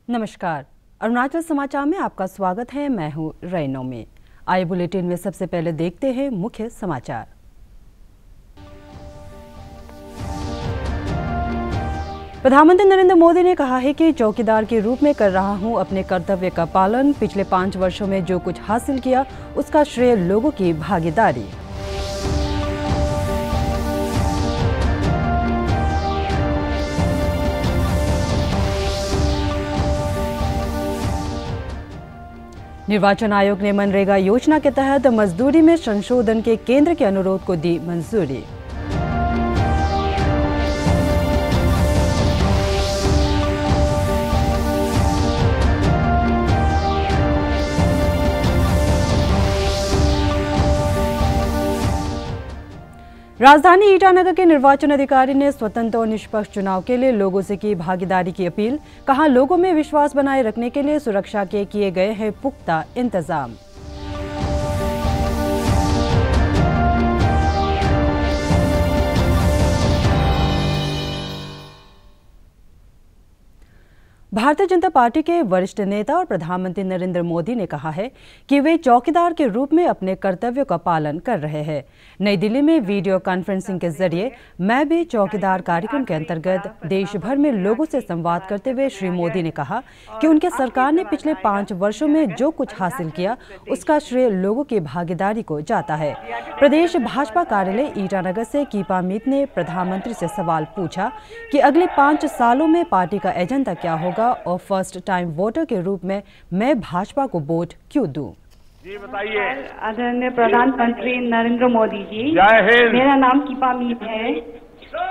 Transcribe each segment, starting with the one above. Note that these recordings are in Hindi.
नमस्कार, अरुणाचल समाचार में आपका स्वागत है। मैं हूं रैनो में। आइए बुलेटिन में सबसे पहले देखते हैं मुख्य समाचार। प्रधानमंत्री नरेंद्र मोदी ने कहा है कि चौकीदार के रूप में कर रहा हूं अपने कर्तव्य का पालन। पिछले 5 वर्षों में जो कुछ हासिल किया उसका श्रेय लोगों की भागीदारी। निर्वाचन आयोग ने मनरेगा योजना के तहत मजदूरी में संशोधन के केंद्र के अनुरोध को दी मंजूरी। राजधानी ईटानगर के निर्वाचन अधिकारी ने स्वतंत्र और निष्पक्ष चुनाव के लिए लोगों से की भागीदारी की अपील। कहा, लोगों में विश्वास बनाए रखने के लिए सुरक्षा के किए गए हैं पुख्ता इंतजाम। भारतीय जनता पार्टी के वरिष्ठ नेता और प्रधानमंत्री नरेंद्र मोदी ने कहा है कि वे चौकीदार के रूप में अपने कर्तव्यों का पालन कर रहे हैं। नई दिल्ली में वीडियो कॉन्फ्रेंसिंग के जरिए मैं भी चौकीदार कार्यक्रम के अंतर्गत देश भर में लोगों से संवाद करते हुए श्री मोदी ने कहा कि उनके सरकार ने पिछले 5 वर्षों में जो कुछ हासिल किया उसका श्रेय लोगों की भागीदारी को जाता है। प्रदेश भाजपा कार्यालय ईटानगर से कीपा मीत ने प्रधानमंत्री से सवाल पूछा कि अगले 5 सालों में पार्टी का एजेंडा क्या होगा और फर्स्ट टाइम वोटर के रूप में मैं भाजपा को वोट क्यों दूं? जी बताइए। आदरणीय प्रधानमंत्री नरेंद्र मोदी जी, जय हिंद। मेरा नाम कीपा मीत है।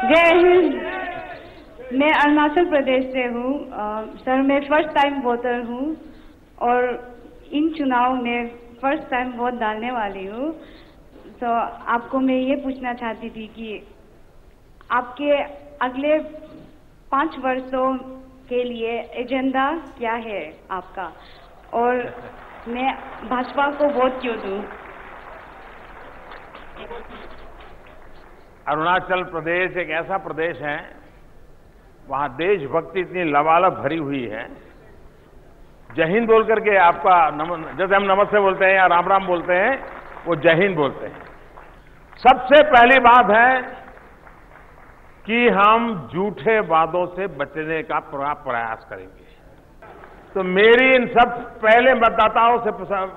जय हिंद। मैं अरुणाचल प्रदेश से हूँ। सर, मैं फर्स्ट टाइम वोटर हूँ और इन चुनाव में फर्स्ट टाइम वोट डालने वाली हूँ। तो आपको मैं ये पूछना चाहती थी कि आपके अगले 5 वर्षों के लिए एजेंडा क्या है आपका और मैं भाजपा को वोट क्यों दूं? अरुणाचल प्रदेश एक ऐसा प्रदेश है, वहां देशभक्ति इतनी लबालब भरी हुई है। जय हिंद बोल करके आपका जैसे हम नमस्ते बोलते हैं या राम राम बोलते हैं, वो जय हिंद बोलते हैं। सबसे पहली बात है कि हम झूठे वादों से बचने का पूरा प्रयास करेंगे। तो मेरी इन सब पहले मतदाताओं से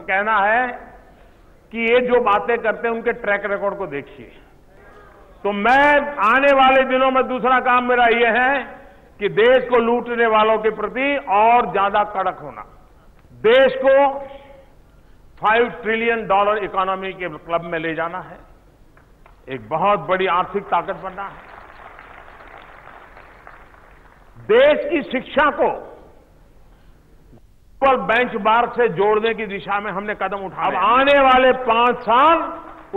कहना है कि ये जो बातें करते हैं उनके ट्रैक रिकॉर्ड को देखिए। तो मैं आने वाले दिनों में दूसरा काम मेरा ये है कि देश को लूटने वालों के प्रति और ज्यादा कड़क होना, देश को $5 ट्रिलियन इकोनॉमी के क्लब में ले जाना है, एक बहुत बड़ी आर्थिक ताकत बनना है। देश की शिक्षा को ग्लोबल बेंचमार्क से जोड़ने की दिशा में हमने कदम उठाए। अब आने वाले 5 साल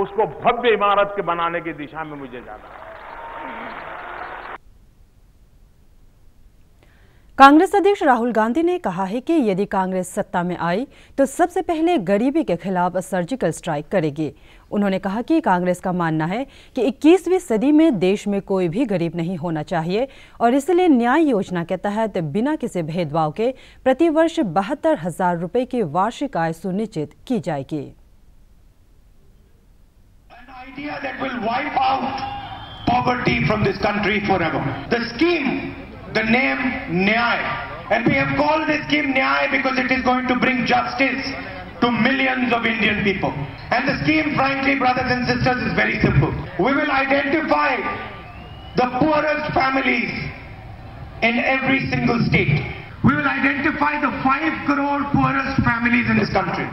उसको भव्य इमारत के बनाने की दिशा में मुझे जाना है। कांग्रेस अध्यक्ष राहुल गांधी ने कहा है कि यदि कांग्रेस सत्ता में आई तो सबसे पहले गरीबी के खिलाफ सर्जिकल स्ट्राइक करेगी। उन्होंने कहा कि कांग्रेस का मानना है कि 21वीं सदी में देश में कोई भी गरीब नहीं होना चाहिए और इसलिए न्याय योजना के तहत बिना किसी भेदभाव के प्रतिवर्ष 72,000 रुपए की वार्षिक आय सुनिश्चित की जाएगी। The name Nyay, and we have called this scheme Nyay because it is going to bring justice to millions of Indian people. And the scheme, frankly, brothers and sisters, is very simple. We will identify the poorest families in every single state. We will identify the 5 crore poorest families in this country.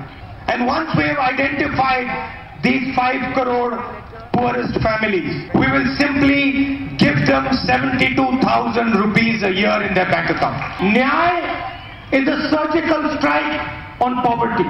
And once we have identified these 5 crore poorest families, we will simply give them 72,000 rupees a year in their bank account. Nyay is a surgical strike on poverty.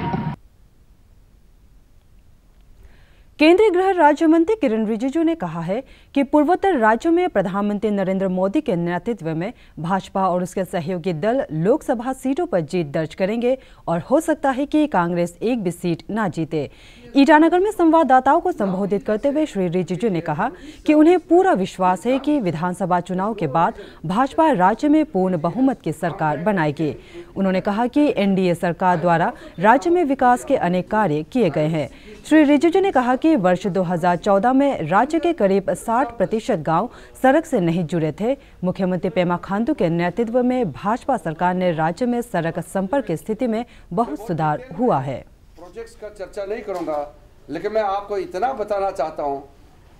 केंद्रीय गृह राज्य मंत्री किरण रिजिजू ने कहा है कि पूर्वोत्तर राज्यों में प्रधानमंत्री नरेंद्र मोदी के नेतृत्व में भाजपा और उसके सहयोगी दल लोकसभा सीटों पर जीत दर्ज करेंगे और हो सकता है कि कांग्रेस एक भी सीट ना जीते। ईटानगर में संवाददाताओं को संबोधित करते हुए श्री रिजिजू ने कहा कि उन्हें पूरा विश्वास है कि विधानसभा चुनाव के बाद भाजपा राज्य में पूर्ण बहुमत की सरकार बनाएगी। उन्होंने कहा कि एनडीए सरकार द्वारा राज्य में विकास के अनेक कार्य किए गए हैं। श्री रिजिजू ने कहा कि वर्ष 2014 में राज्य के करीब 60% गांव सड़क से नहीं जुड़े थे। मुख्यमंत्री पेमा खांडू के नेतृत्व में भाजपा सरकार ने राज्य में सड़क संपर्क की स्थिति में बहुत सुधार हुआ है। प्रोजेक्ट्स का चर्चा नहीं करूंगा, लेकिन मैं आपको इतना बताना चाहता हूं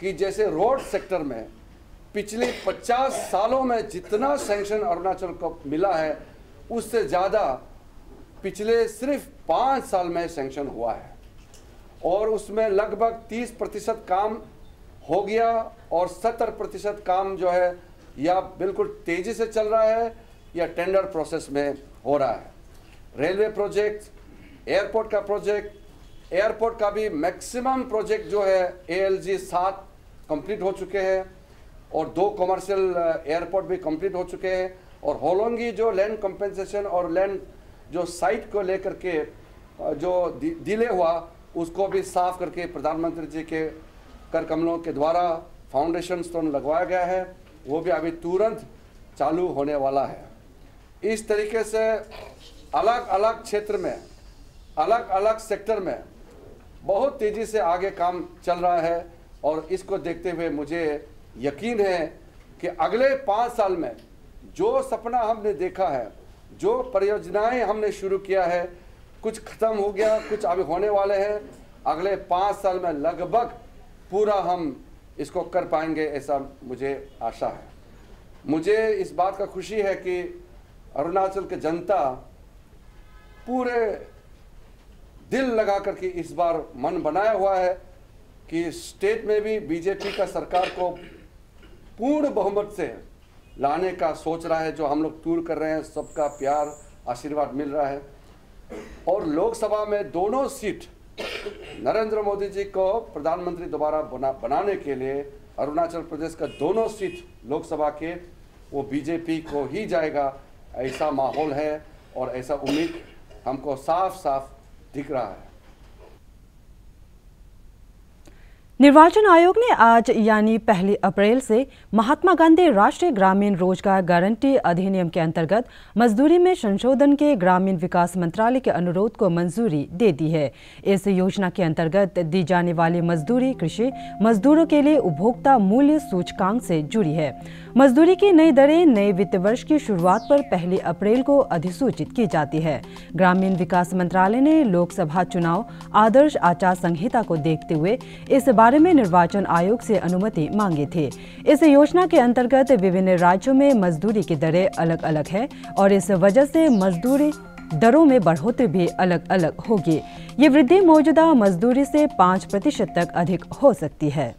कि जैसे रोड सेक्टर में पिछले 50 सालों में जितना सैंक्शन अरुणाचल को मिला है, उससे ज़्यादा पिछले सिर्फ 5 साल में सैंक्शन हुआ है और उसमें लगभग 30% काम हो गया और 70% काम जो है या बिल्कुल तेज़ी से चल रहा है या टेंडर प्रोसेस में हो रहा है। रेलवे प्रोजेक्ट, एयरपोर्ट का प्रोजेक्ट, एयरपोर्ट का भी मैक्सिमम प्रोजेक्ट जो है ALG 7 कंप्लीट हो चुके हैं और 2 कमर्शियल एयरपोर्ट भी कंप्लीट हो चुके हैं और होलोंगी जो लैंड कंपेंसेशन और लैंड जो साइट को लेकर के जो डिले हुआ उसको भी साफ करके प्रधानमंत्री जी के कर कमलों के द्वारा फाउंडेशन स्टोन लगवाया गया है, वो भी अभी तुरंत चालू होने वाला है। इस तरीके से अलग अलग क्षेत्र में, अलग अलग सेक्टर में बहुत तेज़ी से आगे काम चल रहा है और इसको देखते हुए मुझे यकीन है कि अगले 5 साल में जो सपना हमने देखा है, जो परियोजनाएं हमने शुरू किया है, कुछ खत्म हो गया, कुछ अभी होने वाले हैं, अगले 5 साल में लगभग पूरा हम इसको कर पाएंगे, ऐसा मुझे आशा है। मुझे इस बात का खुशी है कि अरुणाचल की जनता पूरे दिल लगा करके इस बार मन बनाया हुआ है कि स्टेट में भी बीजेपी का सरकार को पूर्ण बहुमत से लाने का सोच रहा है, जो हम लोग टूर कर रहे हैं, सबका प्यार आशीर्वाद मिल रहा है। और लोकसभा में दोनों सीट नरेंद्र मोदी जी को प्रधानमंत्री दोबारा बनाने के लिए अरुणाचल प्रदेश का दोनों सीट लोकसभा के वो बीजेपी को ही जाएगा, ऐसा माहौल है और ऐसा उम्मीद हमको साफ साफ दिख रहा है। निर्वाचन आयोग ने आज यानी 1 अप्रैल से महात्मा गांधी राष्ट्रीय ग्रामीण रोजगार गारंटी अधिनियम के अंतर्गत मजदूरी में संशोधन के ग्रामीण विकास मंत्रालय के अनुरोध को मंजूरी दे दी है। इस योजना के अंतर्गत दी जाने वाली मजदूरी कृषि मजदूरों के लिए उपभोक्ता मूल्य सूचकांक से जुड़ी है। मजदूरी की नई दरें नए वित्त वर्ष की शुरुआत पर 1 अप्रैल को अधिसूचित की जाती है। ग्रामीण विकास मंत्रालय ने लोकसभा चुनाव आदर्श आचार संहिता को देखते हुए इस बारे में निर्वाचन आयोग से अनुमति मांगी थी। इस योजना के अंतर्गत विभिन्न राज्यों में मजदूरी की दरें अलग अलग है और इस वजह से मजदूरी दरों में बढ़ोतरी भी अलग अलग होगी। ये वृद्धि मौजूदा मजदूरी से 5% तक अधिक हो सकती है।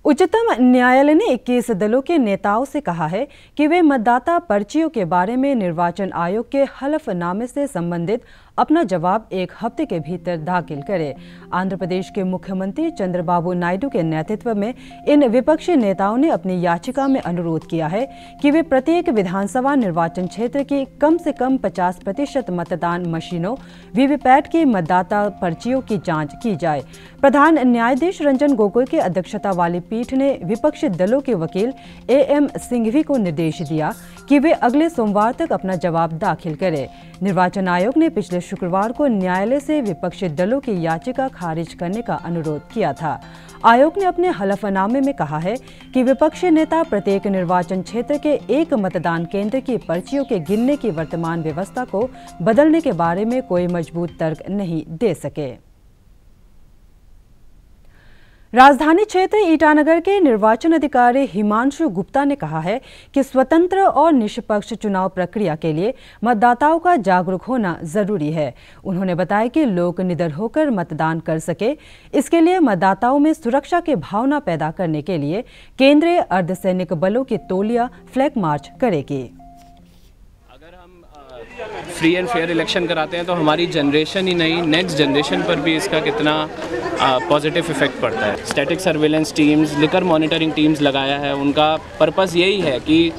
उच्चतम न्यायालय ने 21 दलों के नेताओं से कहा है कि वे मतदाता पर्चियों के बारे में निर्वाचन आयोग के हलफनामे से संबंधित अपना जवाब 1 हफ्ते के भीतर दाखिल करें। आंध्र प्रदेश के मुख्यमंत्री चंद्रबाबू नायडू के नेतृत्व में इन विपक्षी नेताओं ने अपनी याचिका में अनुरोध किया है कि वे प्रत्येक विधानसभा निर्वाचन क्षेत्र की कम से कम 50% मतदान मशीनों वीवीपैट की मतदाता पर्चियों की जांच की जाए। प्रधान न्यायाधीश रंजन गोगोई की अध्यक्षता वाली पीठ ने विपक्षी दलों के वकील AM सिंघवी को निर्देश दिया कि वे अगले सोमवार तक अपना जवाब दाखिल करें। निर्वाचन आयोग ने पिछले शुक्रवार को न्यायालय से विपक्षी दलों की याचिका खारिज करने का अनुरोध किया था। आयोग ने अपने हलफनामे में कहा है कि विपक्षी नेता प्रत्येक निर्वाचन क्षेत्र के एक मतदान केंद्र की पर्चियों के गिनने की वर्तमान व्यवस्था को बदलने के बारे में कोई मजबूत तर्क नहीं दे सके। राजधानी क्षेत्र ईटानगर के निर्वाचन अधिकारी हिमांशु गुप्ता ने कहा है कि स्वतंत्र और निष्पक्ष चुनाव प्रक्रिया के लिए मतदाताओं का जागरूक होना जरूरी है। उन्होंने बताया कि लोग निडर होकर मतदान कर सके, इसके लिए मतदाताओं में सुरक्षा की भावना पैदा करने के लिए केंद्रीय अर्धसैनिक बलों की टोलियां फ्लैग मार्च करेगी। फ्री एंड फेयर इलेक्शन कराते हैं तो हमारी जनरेशन ही नहीं, नेक्स्ट जनरेशन पर भी इसका कितना पॉजिटिव इफेक्ट पड़ता है। Static surveillance teams, liquor monitoring teams लगाया है, उनका पर्पस यही है कि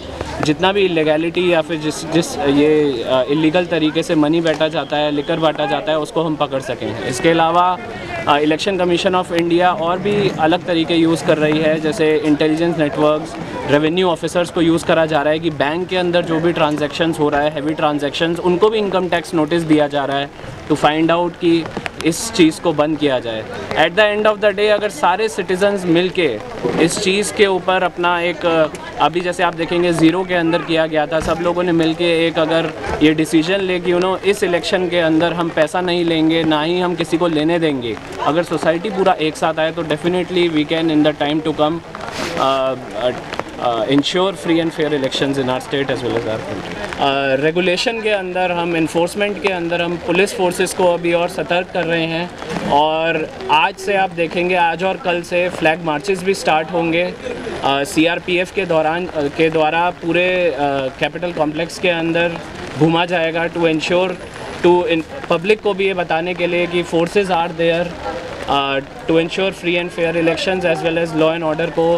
जितना भी इलीगैलिटी या फिर जिस ये इलीगल तरीके से मनी बांटा जाता है, लिकर बांटा जाता है, उसको हम पकड़ सकें। इसके अलावा इलेक्शन कमीशन ऑफ इंडिया और भी अलग तरीके यूज़ कर रही है, जैसे इंटेलिजेंस नेटवर्क्स, रेवेन्यू ऑफिसर्स को यूज़ करा जा रहा है कि बैंक के अंदर जो भी ट्रांजैक्शंस हो रहा है, हैवी ट्रांजैक्शंस, उनको भी इनकम टैक्स नोटिस दिया जा रहा है टू फाइंड आउट कि इस चीज़ को बंद किया जाए। At the end of the day अगर सारे सिटीजन्स मिलके इस चीज़ के ऊपर अपना एक, अभी जैसे आप देखेंगे ज़ीरो के अंदर किया गया था, सब लोगों ने मिलके एक अगर ये डिसीजन ले कि इस इलेक्शन के अंदर हम पैसा नहीं लेंगे, ना ही हम किसी को लेने देंगे, अगर सोसाइटी पूरा एक साथ आए तो definitely we can in the time to come ensure free and fair elections in our state as well as our country. Regulation के अंदर हम, इन्फोर्समेंट के अंदर हम पुलिस फोर्सेस को अभी और सतर्क कर रहे हैं, और आज से आप देखेंगे, आज और कल से फ्लैग मार्चेस भी स्टार्ट होंगे CRPF के द्वारा पूरे कैपिटल कॉम्प्लेक्स के अंदर घूमा जाएगा टू इंश्योर पब्लिक को भी ये बताने के लिए कि forces are there to ensure free and fair elections as well as law and order को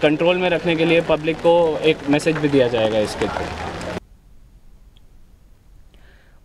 कंट्रोल में रखने के लिए पब्लिक को एक मैसेज भी दिया जाएगा इसके थ्रू।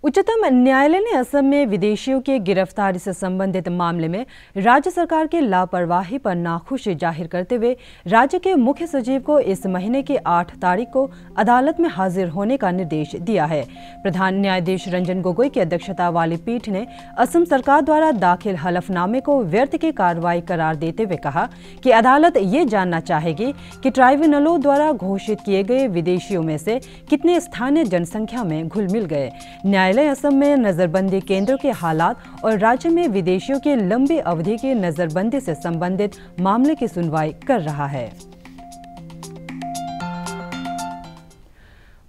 उच्चतम न्यायालय ने असम में विदेशियों की गिरफ्तारी से संबंधित मामले में राज्य सरकार की लापरवाही पर नाखुशी जाहिर करते हुए राज्य के मुख्य सचिव को इस महीने की 8 तारीख को अदालत में हाजिर होने का निर्देश दिया है। प्रधान न्यायाधीश रंजन गोगोई की अध्यक्षता वाली पीठ ने असम सरकार द्वारा दाखिल हलफनामे को व्यर्थ की कार्रवाई करार देते हुए कहा कि अदालत ये जानना चाहेगी कि ट्राइब्यूनलों द्वारा घोषित किए गए विदेशियों में से कितने स्थानीय जनसंख्या में घुल मिल गए। न्यायालय असम में नजरबंदी केंद्रों के हालात और राज्य में विदेशियों की लंबी अवधि की नजरबंदी से संबंधित मामले की सुनवाई कर रहा है।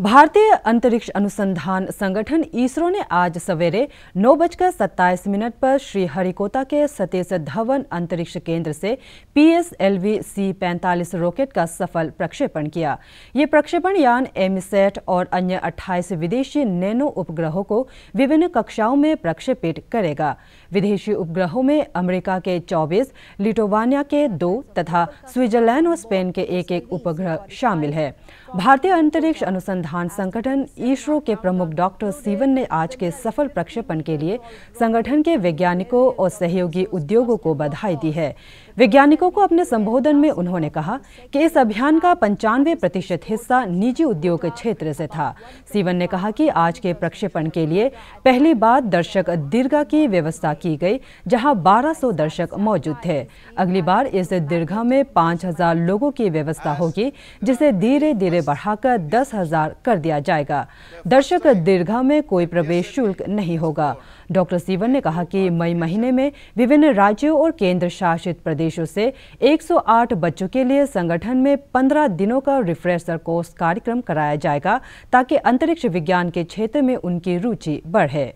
भारतीय अंतरिक्ष अनुसंधान संगठन इसरो ने आज सवेरे 9:27 पर श्रीहरिकोटा के सतीश धवन अंतरिक्ष केंद्र से PSLV C-45 रॉकेट का सफल प्रक्षेपण किया। ये प्रक्षेपण यान एमीसैट और अन्य 28 विदेशी नैनो उपग्रहों को विभिन्न कक्षाओं में प्रक्षेपित करेगा। विदेशी उपग्रहों में अमेरिका के 24, लिथुआनिया के 2 तथा स्विट्जरलैंड और स्पेन के एक उपग्रह शामिल है। भारतीय अंतरिक्ष अनुसंधान संगठन इसरो के प्रमुख डॉक्टर सिवन ने आज के सफल प्रक्षेपण के लिए संगठन के वैज्ञानिकों और सहयोगी उद्योगों को बधाई दी है। वैज्ञानिकों को अपने संबोधन में उन्होंने कहा कि इस अभियान का 95% हिस्सा निजी उद्योग क्षेत्र से था। सिवन ने कहा कि आज के प्रक्षेपण के लिए पहली बार दर्शक दीर्घा की व्यवस्था की गई, जहां 1200 दर्शक मौजूद थे। अगली बार इस दीर्घा में 5000 लोगों की व्यवस्था होगी, जिसे धीरे धीरे बढ़ाकर 10,000 कर दिया जाएगा। दर्शक दीर्घा में कोई प्रवेश शुल्क नहीं होगा। डॉक्टर सिवन ने कहा कि मई महीने में विभिन्न राज्यों और केंद्र शासित प्रदेशों से 108 बच्चों के लिए संगठन में 15 दिनों का रिफ्रेशर कोर्स कार्यक्रम कराया जाएगा, ताकि अंतरिक्ष विज्ञान के क्षेत्र में उनकी रुचि बढ़े।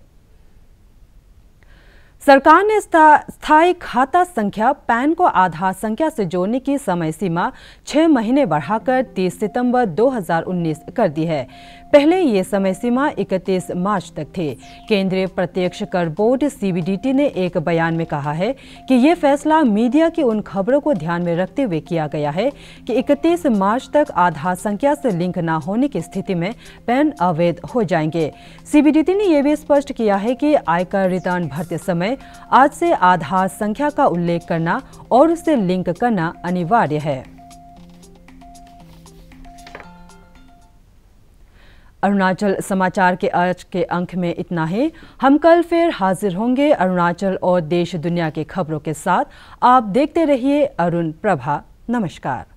सरकार ने स्थायी खाता संख्या पैन को आधार संख्या से जोड़ने की समय सीमा 6 महीने बढ़ाकर 30 सितंबर 2019 कर दी है। पहले ये समय सीमा 31 मार्च तक थी। केंद्रीय प्रत्यक्ष कर बोर्ड CBDT ने एक बयान में कहा है कि ये फैसला मीडिया की उन खबरों को ध्यान में रखते हुए किया गया है कि 31 मार्च तक आधार संख्या से लिंक न होने की स्थिति में पैन अवैध हो जाएंगे। CBDT ने यह भी स्पष्ट किया है कि आयकर रिटर्न भरते समय आज से आधार संख्या का उल्लेख करना और उसे लिंक करना अनिवार्य है। अरुणाचल समाचार के आज के अंक में इतना ही। हम कल फिर हाजिर होंगे अरुणाचल और देश दुनिया के खबरों के साथ। आप देखते रहिए अरुण प्रभा। नमस्कार।